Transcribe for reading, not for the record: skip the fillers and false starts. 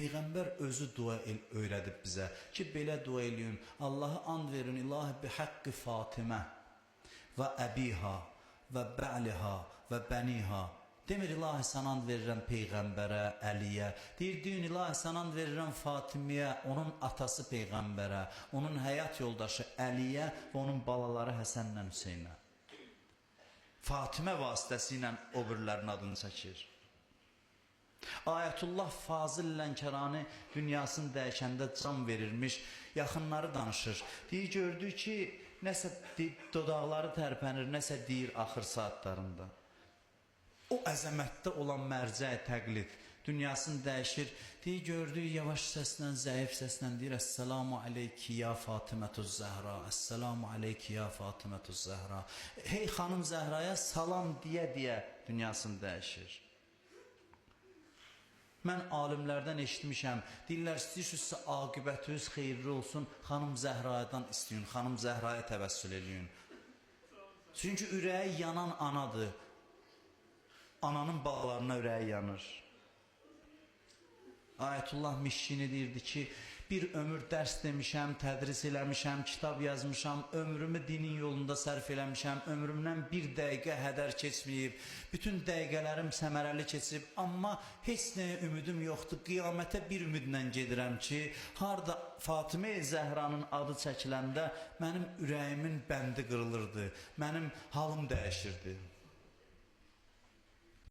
Peyğəmbər özü dua öyrədib bizə ki, belə dua eləyin. Allahı and verin, ilahi bi haqqi Fatimə və əbiha və bə'liha və bəniha. Demir, ilahi sən and verirəm Peyğəmbərə, Əliyə. Deyir, deyin, ilahi sən and verirəm Fatimiyə, onun atası Peyğəmbərə, onun həyat yoldaşı Əliyə və onun balaları Həsənlə Hüseynə. Fatimə vasitəsilə o birlərin adını çəkir. Ayətullah Fazıl Lənkərani dünyasını dəyişəndə can verirmiş, yaxınları danışır. Deyir, gördük ki, nəsə dodaqları tərpənir, nəsə deyir axır saatlarında. O əzəmətdə olan mərcə təqlid dünyasını dəyişir. Deyir, gördük, yavaş səslə, zəif səslə deyir, Əssəlamu aleyki ya Fatimətüz Zəhra, Əssəlamu aleyki ya Fatimətüz Zəhra. Hey xanım Zəhraya salam deyə dünyasını dəyişir. Mən alimlərdən eşitmişəm, deyirlər, istəyirsinizsə aqibətiniz xeyirli olsun, xanım Zəhrayadan istəyin, xanım Zəhraya təvəssül edin. Çünki ürəyi yanan anadır, ananın bağlarına ürəyi yanır. Ayətullah Mişkini deyirdi ki, bir ömür dərs demişəm, tədris eləmişəm, kitab yazmışam, ömrümü dinin yolunda sərf eləmişəm, ömrümdən bir dəqiqə hədər keçməyib, bütün dəqiqələrim səmərəli keçib, amma heç nəyə ümidim yoxdur, qiyamətə bir ümidlə gedirəm ki, harada Fatimə Zəhranın adı çəkiləndə mənim ürəyimin bəndi qırılırdı, mənim halım dəyişirdi.